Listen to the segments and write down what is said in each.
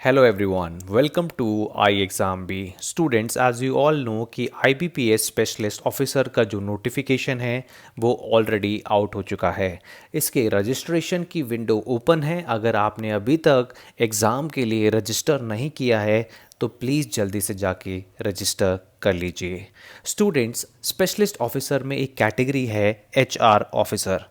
Hello everyone, welcome to iExamB. Students, as you all know कि IBPS specialist officer का जो notification है वो ऑलरेडी आउट हो चुका है। इसके रजिस्ट्रेशन की विंडो ओपन है। अगर आपने अभी तक एग्ज़ाम के लिए रजिस्टर नहीं किया है तो प्लीज़ जल्दी से जाके रजिस्टर कर लीजिए। स्टूडेंट्स, स्पेशलिस्ट ऑफिसर में एक कैटेगरी है HR ऑफिसर।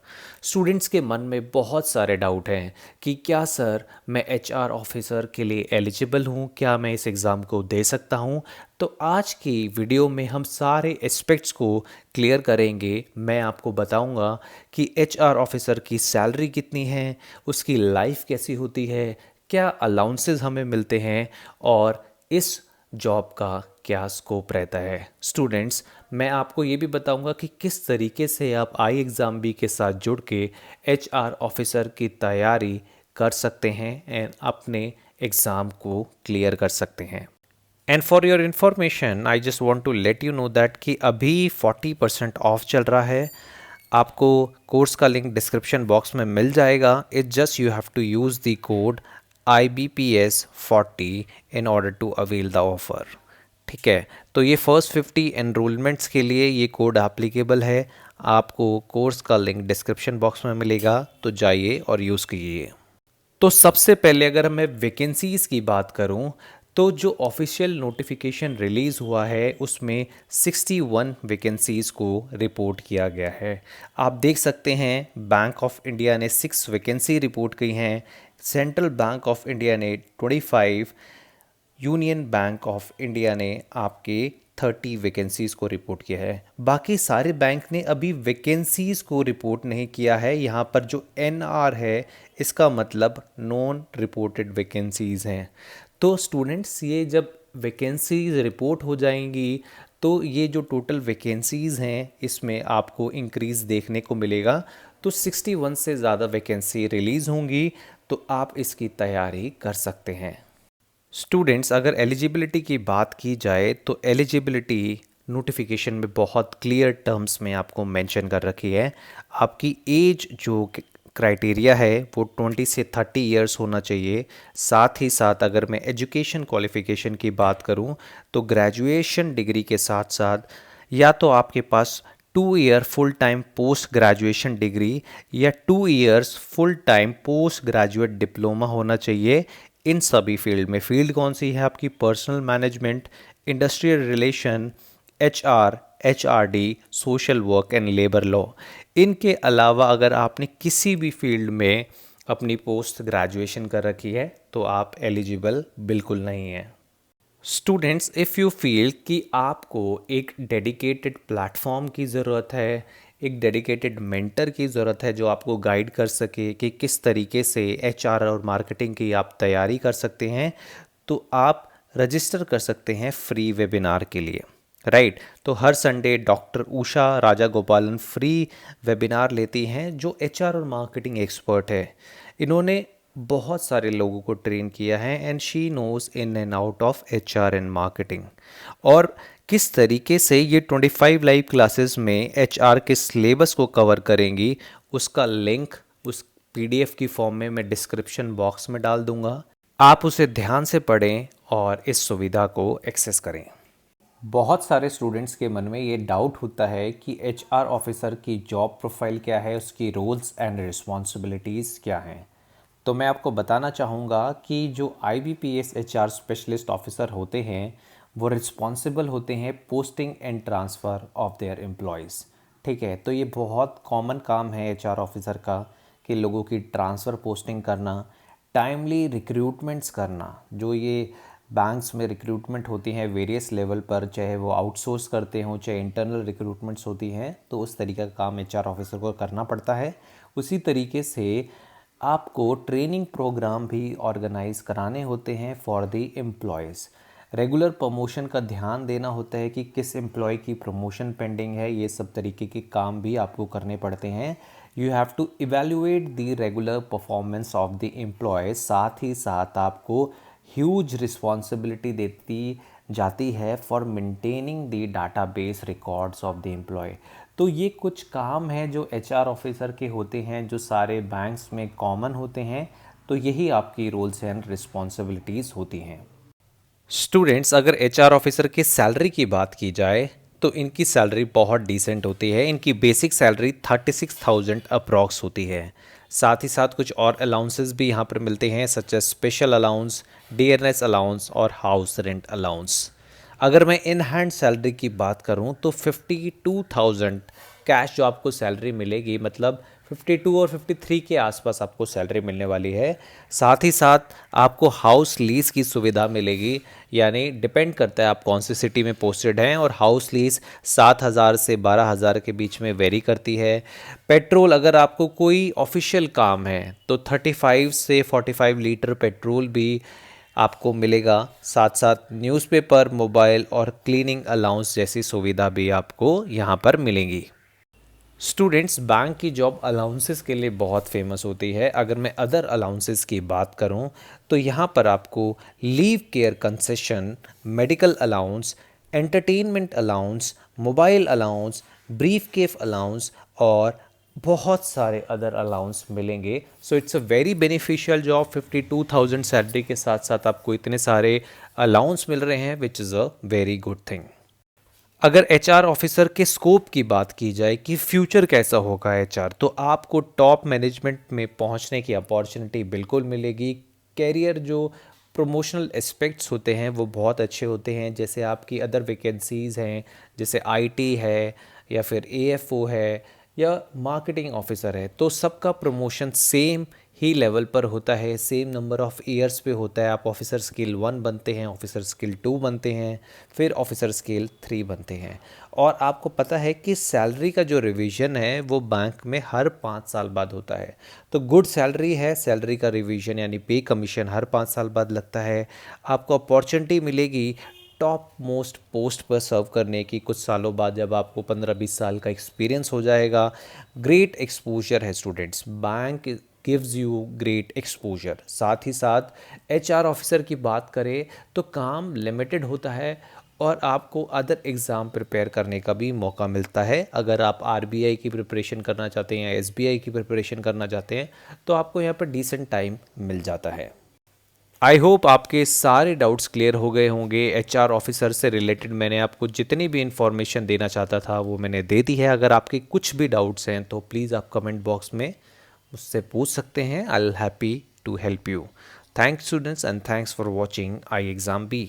स्टूडेंट्स के मन में बहुत सारे डाउट हैं कि क्या सर मैं HR ऑफिसर के लिए एलिजिबल हूँ, क्या मैं इस एग्ज़ाम को दे सकता हूँ। तो आज की वीडियो में हम सारे एस्पेक्ट्स को क्लियर करेंगे। मैं आपको बताऊँगा कि HR ऑफिसर की सैलरी कितनी है, उसकी लाइफ कैसी होती है, क्या अलाउंसेस हमें मिलते हैं और इस जॉब का क्या स्कोप रहता है। स्टूडेंट्स, मैं आपको ये भी बताऊंगा कि किस तरीके से आप iExamB के साथ जुड़ के HR ऑफिसर की तैयारी कर सकते हैं एंड अपने एग्ज़ाम को क्लियर कर सकते हैं। And for your information I just want to let you know that कि अभी 40% ऑफ चल रहा है। आपको कोर्स का लिंक डिस्क्रिप्शन बॉक्स में मिल जाएगा। It just you have to use the code IBPS40 in order to avail the offer. ठीक है, तो ये फर्स्ट 50 एनरोलमेंट्स के लिए ये कोड एप्लीकेबल है। आपको कोर्स का लिंक डिस्क्रिप्शन बॉक्स में मिलेगा, तो जाइए और यूज़ कीजिए। तो सबसे पहले अगर मैं वैकेंसीज़ की बात करूं तो जो ऑफिशियल नोटिफिकेशन रिलीज़ हुआ है उसमें 61 वैकेंसीज़ को रिपोर्ट किया गया है। आप देख सकते हैं बैंक ऑफ इंडिया ने 6 वैकेंसी रिपोर्ट की हैं, सेंट्रल बैंक ऑफ इंडिया ने 25, यूनियन बैंक ऑफ इंडिया ने आपके 30 वैकेंसीज़ को रिपोर्ट किया है। बाकी सारे बैंक ने अभी वैकेंसीज़ को रिपोर्ट नहीं किया है। यहाँ पर जो NR है इसका मतलब नॉन रिपोर्टेड वैकेंसीज़ हैं। तो स्टूडेंट्स, ये जब वैकेंसीज़ रिपोर्ट हो जाएंगी तो ये जो टोटल वैकेंसीज़ हैं इसमें आपको इंक्रीज़ देखने को मिलेगा। तो 61 से ज़्यादा वैकेंसी रिलीज़ होंगी, तो आप इसकी तैयारी कर सकते हैं। स्टूडेंट्स, अगर एलिजिबिलिटी की बात की जाए तो एलिजिबिलिटी नोटिफिकेशन में बहुत क्लियर टर्म्स में आपको मेंशन कर रखी है। आपकी एज जो क्राइटेरिया है वो 20 से 30 इयर्स होना चाहिए। साथ ही साथ अगर मैं एजुकेशन क्वालिफ़िकेशन की बात करूं तो ग्रेजुएशन डिग्री के साथ साथ या तो आपके पास 2 year full time post graduation degree या 2 years full time post graduate diploma होना चाहिए। इन सभी फील्ड में, फील्ड कौन सी है आपकी? Personal management, industrial relation, HR, HRD, social work and labour law. इनके अलावा अगर आपने किसी भी फील्ड में अपनी पोस्ट ग्रेजुएशन कर रखी है तो आप एलिजिबल बिल्कुल नहीं हैं। स्टूडेंट्स, इफ़ यू फील कि आपको एक डेडिकेटेड प्लेटफॉर्म की ज़रूरत है, एक डेडिकेटेड मेंटर की ज़रूरत है जो आपको गाइड कर सके कि किस तरीके से HR और मार्केटिंग की आप तैयारी कर सकते हैं, तो आप रजिस्टर कर सकते हैं फ्री वेबिनार के लिए। राइट, तो हर संडे डॉक्टर उषा राजा गोपालन फ्री वेबिनार लेती हैं जो HR और मार्केटिंग एक्सपर्ट है। इन्होंने बहुत सारे लोगों को ट्रेन किया है and she knows in and out of HR and marketing. और किस तरीके से ये 25 लाइव क्लासेस में HR के सिलेबस को कवर करेंगी उसका लिंक उस PDF की फॉर्म में मैं डिस्क्रिप्शन बॉक्स में डाल दूंगा। आप उसे ध्यान से पढ़ें और इस सुविधा को एक्सेस करें। बहुत सारे स्टूडेंट्स के मन में ये डाउट होता है कि HR ऑफिसर की जॉब प्रोफाइल क्या है, उसकी रोल्स एंड रिस्पॉन्सिबिलिटीज़ क्या हैं। तो मैं आपको बताना चाहूँगा कि जो IBPS HR स्पेशलिस्ट ऑफिसर होते हैं वो रिस्पॉन्सिबल होते हैं posting and transfer of their employees. ठीक है, तो ये बहुत कॉमन काम है HR ऑफिसर का कि लोगों की ट्रांसफ़र पोस्टिंग करना, टाइमली रिक्रूटमेंट्स करना। जो ये बैंक्स में रिक्रूटमेंट होती हैं वेरियस लेवल पर, चाहे वो आउटसोर्स करते हों चाहे इंटरनल रिक्रूटमेंट्स होती हैं, तो उस तरीके का काम HR ऑफिसर को करना पड़ता है। उसी तरीके से आपको ट्रेनिंग प्रोग्राम भी ऑर्गेनाइज कराने होते हैं for the employees. Regular promotion का ध्यान देना होता है कि किस एम्प्लॉय की प्रमोशन पेंडिंग है, ये सब तरीके के काम भी आपको करने पड़ते हैं। You have to evaluate the regular performance of the employee. साथ ही साथ आपको ह्यूज रिस्पॉन्सिबिलिटी देती जाती है for maintaining the database records of the employee. तो ये कुछ काम हैं जो HR ऑफिसर के होते हैं, जो सारे बैंक्स में कॉमन होते हैं। तो यही आपकी रोल्स एंड रिस्पॉन्सिबिलिटीज़ होती हैं। स्टूडेंट्स, अगर एचआर ऑफिसर की सैलरी की बात की जाए तो इनकी सैलरी बहुत डिसेंट होती है। इनकी बेसिक सैलरी 36,000 अप्रॉक्स होती है। साथ ही साथ कुछ और अलाउंसेस भी यहाँ पर मिलते हैं, such as special allowance, DNS allowance और हाउस रेंट अलाउंस। अगर मैं इन हैंड सैलरी की बात करूँ तो 52,000 कैश जो आपको सैलरी मिलेगी, मतलब 52 और 53 के आसपास आपको सैलरी मिलने वाली है। साथ ही साथ आपको हाउस लीज की सुविधा मिलेगी, यानी डिपेंड करता है आप कौन सी सिटी में पोस्टेड हैं, और हाउस लीज 7,000 से 12,000 के बीच में वेरी करती है। पेट्रोल, अगर आपको कोई ऑफिशियल काम है तो 35 से 45 लीटर पेट्रोल भी आपको मिलेगा। साथ साथ न्यूज़पेपर, मोबाइल और क्लीनिंग अलाउंस जैसी सुविधा भी आपको यहाँ पर मिलेंगी। स्टूडेंट्स, बैंक की जॉब अलाउंसेस के लिए बहुत फेमस होती है। अगर मैं अदर अलाउंसेस की बात करूं तो यहाँ पर आपको leave care concession, medical allowance, entertainment allowance, mobile allowance, briefcase allowance और बहुत सारे अदर अलाउंस मिलेंगे। So it's a very beneficial job. 52,000 salary के साथ साथ आपको इतने सारे अलाउंस मिल रहे हैं, which is a very good thing. अगर एचआर ऑफिसर के स्कोप की बात की जाए कि फ्यूचर कैसा होगा एचआर, तो आपको टॉप मैनेजमेंट में पहुंचने की अपॉर्चुनिटी बिल्कुल मिलेगी। कैरियर जो प्रमोशनल एस्पेक्ट्स होते हैं वो बहुत अच्छे होते हैं, जैसे आपकी अदर वैकेंसीज़ हैं, जैसे आईटी है या फिर एएफओ है या मार्केटिंग ऑफिसर है, तो सबका प्रमोशन सेम ही लेवल पर होता है, सेम नंबर ऑफ़ ईयर्स पे होता है। आप ऑफिसर स्केल 1 बनते हैं, ऑफिसर स्केल 2 बनते हैं, फिर ऑफिसर स्केल 3 बनते हैं। और आपको पता है कि सैलरी का जो रिवीजन है वो बैंक में हर 5 साल बाद होता है। तो गुड सैलरी है, सैलरी का रिवीजन यानी पे कमीशन हर 5 साल बाद लगता है। आपको अपॉर्चुनिटी मिलेगी टॉप मोस्ट पोस्ट पर सर्व करने की कुछ सालों बाद, जब आपको 15-20 साल का एक्सपीरियंस हो जाएगा। ग्रेट एक्सपोजर है students, bank gives you great exposure. साथ ही साथ एचआर ऑफिसर की बात करें तो काम लिमिटेड होता है और आपको अदर एग्ज़ाम प्रिपेयर करने का भी मौका मिलता है। अगर आप आरबीआई की प्रिपरेशन करना चाहते हैं या एसबीआई की प्रिपरेशन करना चाहते हैं तो आपको यहाँ पर डिसेंट टाइम मिल जाता है। आई होप आपके सारे डाउट्स क्लियर हो गए होंगे। एचआर ऑफिसर से रिलेटेड मैंने आपको जितनी भी इन्फॉर्मेशन देना चाहता था वो मैंने दे दी है। अगर आपके कुछ भी डाउट्स हैं तो प्लीज़ आप कमेंट बॉक्स में मुझसे पूछ सकते हैं। I will happy to help you. Thanks students and thanks for watching I exam B.